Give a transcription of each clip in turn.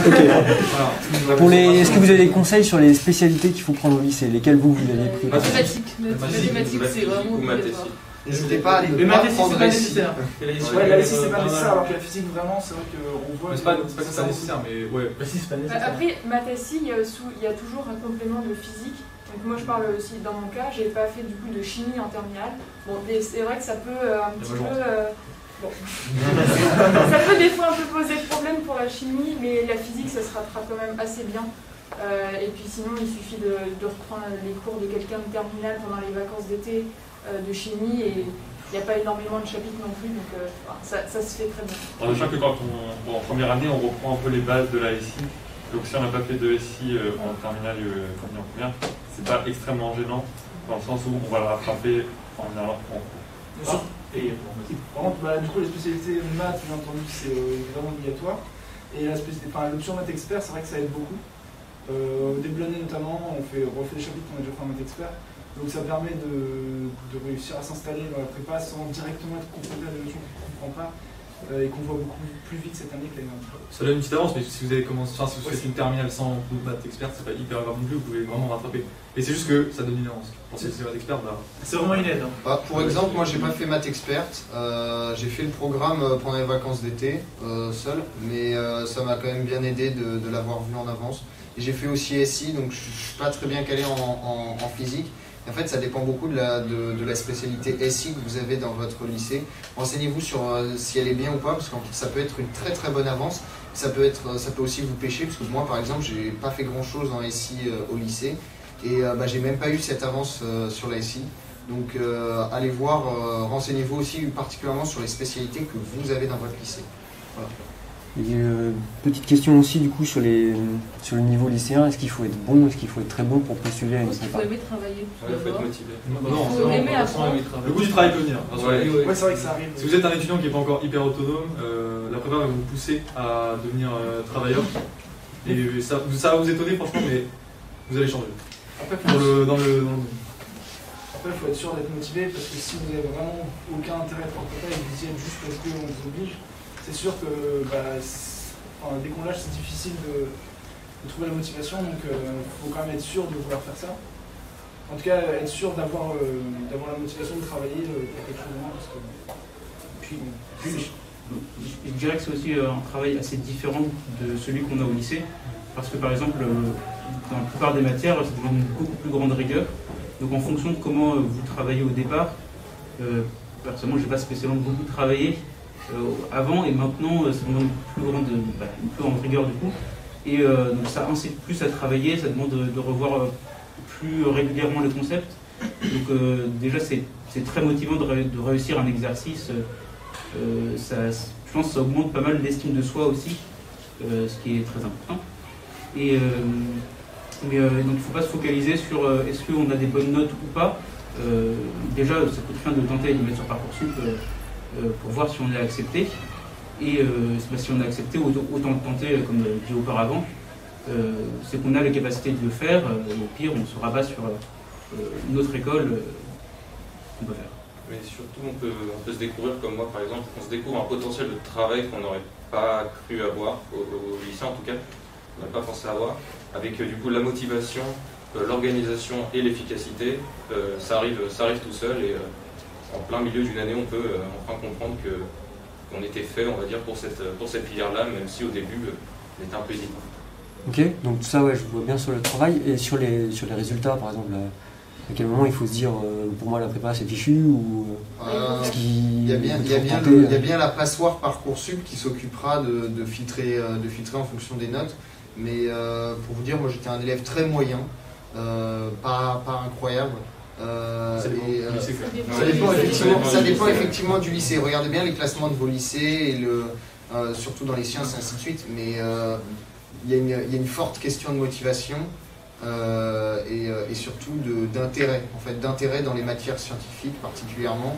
Voilà. Est-ce que vous avez des conseils sur les spécialités qu'il faut prendre au lycée? Lesquelles vous avez pris? Mathématiques, c'est vraiment... N'hésitez pas à les maths, prendre c'est pas nécessaire. Ouais, la SI c'est pas nécessaire, alors que la physique vraiment, c'est vrai qu'on voit. C'est pas que c'est nécessaire, mais ouais. La SI c'est pas nécessaire. Après, maths SI, il y a toujours un complément de physique. Donc moi je parle aussi dans mon cas, j'ai pas fait du coup de chimie en terminale. Bon, c'est vrai que ça peut un petit peu... Bon. Ça peut des fois un peu poser problème pour la chimie, mais la physique ça se rattrape quand même assez bien. Et puis sinon il suffit de reprendre les cours de quelqu'un de terminale pendant les vacances d'été de chimie et il n'y a pas énormément de chapitres non plus, donc ça se fait très bien. En sachant que quand en première année on reprend un peu les bases de la SI, donc si on n'a pas fait de SI en terminale comme en première, c'est pas extrêmement gênant dans le sens où on va le rattraper en allant en cours. Et par contre, du coup, les spécialités maths, j'ai entendu que c'est vraiment obligatoire. Et l'option maths expert, c'est vrai que ça aide beaucoup. Au début de l'année notamment, on refait des chapitres qu'on a déjà fait en maths expert. Donc ça permet de réussir à s'installer dans la prépa sans directement être confronté à des notions qu'on ne comprend pas et qu'on voit beaucoup plus vite cette année que l'année dernière. Ça donne une petite avance, mais si vous avez commencé, si vous faites une terminale sans maths expert, c'est pas hyper grave non plus, vous pouvez vraiment rattraper. Et c'est juste que ça donne une avance. Pour ceux qui sont maths expert, c'est vraiment une aide. Pour exemple, moi j'ai pas fait maths experte, j'ai fait le programme pendant les vacances d'été seul, mais ça m'a quand même bien aidé de l'avoir vu en avance. Et j'ai fait aussi SI, donc je suis pas très bien calé en physique. En fait, ça dépend beaucoup de la spécialité SI que vous avez dans votre lycée. Renseignez-vous sur si elle est bien ou pas, parce qu'en fait, ça peut être une très très bonne avance. Ça peut aussi vous pêcher, parce que moi, par exemple, j'ai pas fait grand-chose en SI au lycée, et j'ai même pas eu cette avance sur la SI. Donc, allez voir, renseignez-vous aussi particulièrement sur les spécialités que vous avez dans votre lycée. Voilà. Et petite question aussi du coup sur le niveau lycéen, est-ce qu'il faut être bon, est-ce qu'il faut être très bon pour postuler à une prépa? Il faut aimer travailler. Il faut être motivé. Non, faut aimer apprendre. Le goût du travail peut venir. Ouais, c'est vrai que ça arrive. Si vous êtes un étudiant qui n'est pas encore hyper autonome, la prépa va vous pousser à devenir travailleur. Et ça va vous étonner franchement, mais vous allez changer. Après, dans le Après, il faut être sûr d'être motivé, parce que si vous n'avez vraiment aucun intérêt pour la prépa et que vous y êtes juste parce qu'on vous oblige, c'est sûr que dès qu'on lâche, c'est difficile de trouver la motivation, donc il faut quand même être sûr de vouloir faire ça. En tout cas, être sûr d'avoir la motivation de travailler pour quelque chose de moins. Je dirais que c'est aussi un travail assez différent de celui qu'on a au lycée, parce que par exemple, dans la plupart des matières, c'est une beaucoup plus grande rigueur. Donc en fonction de comment vous travaillez au départ, personnellement, je n'ai pas spécialement beaucoup travaillé avant, et maintenant ça demande une plus grande rigueur du coup, et donc ça incite plus à travailler, ça demande de revoir plus régulièrement les concepts. Donc déjà c'est très motivant de réussir un exercice, je pense que ça augmente pas mal l'estime de soi aussi, ce qui est très important. Et donc il ne faut pas se focaliser sur est-ce qu'on a des bonnes notes ou pas. Déjà ça coûte rien de tenter de mettre sur Parcoursup pour voir si on est accepté, et si on est accepté, autant le tenter comme dit auparavant. C'est qu'on a les capacités de le faire, et au pire on se rabat sur une autre école qu'on peut faire. Mais surtout on peut se découvrir, comme moi par exemple, on se découvre un potentiel de travail qu'on n'aurait pas cru avoir, au lycée en tout cas, on n'a pas pensé avoir, avec du coup la motivation, l'organisation et l'efficacité, ça arrive tout seul, et en plein milieu d'une année, on peut enfin comprendre qu'on était fait, on va dire, pour cette filière-là, même si au début, on était un peu hésitant. Ok, donc tout ça, ouais, je vois bien sur le travail. Et sur les résultats, par exemple, à quel moment il faut se dire, pour moi, la prépa, c'est fichu, ou il y a bien la passoire Parcoursup qui s'occupera de filtrer en fonction des notes. Mais pour vous dire, moi, j'étais un élève très moyen, pas incroyable. Ça dépend effectivement du lycée. Regardez bien les classements de vos lycées, et surtout dans les sciences et ainsi de suite, mais il y a une forte question de motivation et surtout d'intérêt, en fait, d'intérêt dans les matières scientifiques particulièrement.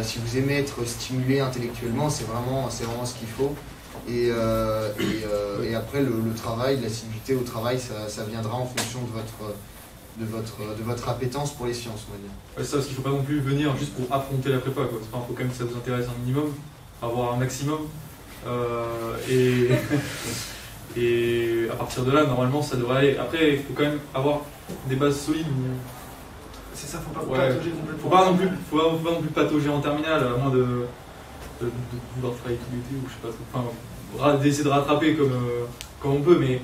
Si vous aimez être stimulé intellectuellement, c'est vraiment ce qu'il faut. Et après le travail, l'assiduité au travail, ça viendra en fonction de votre appétence pour les sciences, on va dire. Ouais, ça, parce qu'il ne faut pas non plus venir juste pour affronter la prépa, quoi. Enfin, faut quand même que ça vous intéresse un minimum, avoir un maximum. Et à partir de là, normalement, ça devrait aller. Après, il faut quand même avoir des bases solides. C'est ça, faut pas Ouais. patauger complètement. Faut pas non plus patauger en terminale, à moins de vouloir travailler tout l'été ou je sais pas trop. Enfin, d'essayer de rattraper comme on peut, mais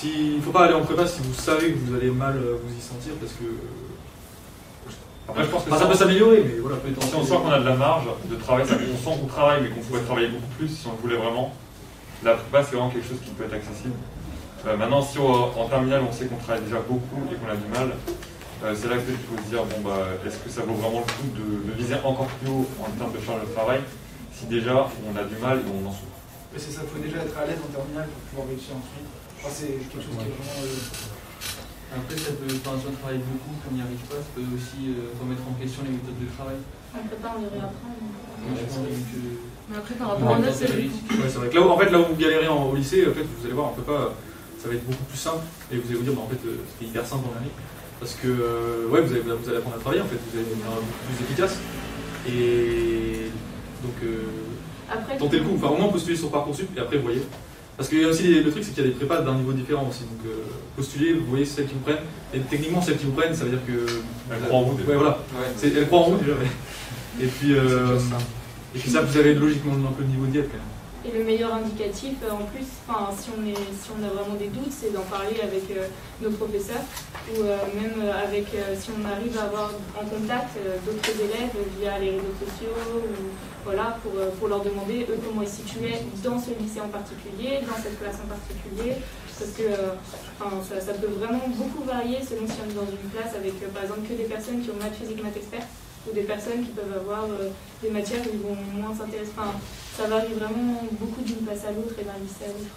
il faut pas aller en prépa si vous savez que vous allez mal vous y sentir parce que. Après, je pense que ça peut s'améliorer, mais voilà. si on sent qu'on a de la marge de travail, on sent qu'on travaille, mais qu'on pourrait travailler beaucoup plus si on le voulait vraiment. La prépa, c'est vraiment quelque chose qui peut être accessible. Maintenant, si en terminale, on sait qu'on travaille déjà beaucoup et qu'on a du mal, c'est là que il faut se dire, bon, est-ce que ça vaut vraiment le coup de viser encore plus haut en termes de charge de travail, si déjà on a du mal et on en souffre. Mais c'est ça, il faut déjà être à l'aise en terminale pour pouvoir réussir ensuite. Enfin, c'est quelque chose qui est vraiment... Après, ça peut, si on travaille beaucoup, qu'on n'y arrive pas, ça peut aussi remettre en question les méthodes de travail. On peut pas en y réapprendre. Mais après, par rapport à notre, c'est Ouais, c'est vrai que là où vous galérez au lycée, en fait, vous allez voir, on peut pas, ça va être beaucoup plus simple et vous allez vous dire, en fait, c'est hyper simple en année parce que ouais, vous allez apprendre à travailler, en fait, vous allez devenir plus efficace et donc tentez le coup, enfin au moins postulez sur Parcoursup et après vous voyez. Parce qu'il y a aussi le truc, c'est qu'il y a des prépas d'un niveau différent aussi, donc postulez, vous voyez celles qui vous prennent et techniquement celles qui vous prennent, ça veut dire que Elles croient en vous déjà. Ouais, voilà, elles croient en vous déjà. Ouais. Et puis ça, vous avez logiquement un peu le niveau d'IEP quand même. Et le meilleur indicatif, en plus, si on a vraiment des doutes, c'est d'en parler avec nos professeurs ou même avec, si on arrive à avoir en contact d'autres élèves via les réseaux sociaux, ou, voilà, pour leur demander eux comment ils se situaient dans ce lycée en particulier, dans cette classe en particulier, parce que ça peut vraiment beaucoup varier selon si on est dans une classe avec par exemple que des personnes qui ont maths, physique, maths expert, ou des personnes qui peuvent avoir des matières où ils vont moins s'intéresser. Ça varie vraiment beaucoup d'une place à l'autre et d'un lycée à l'autre.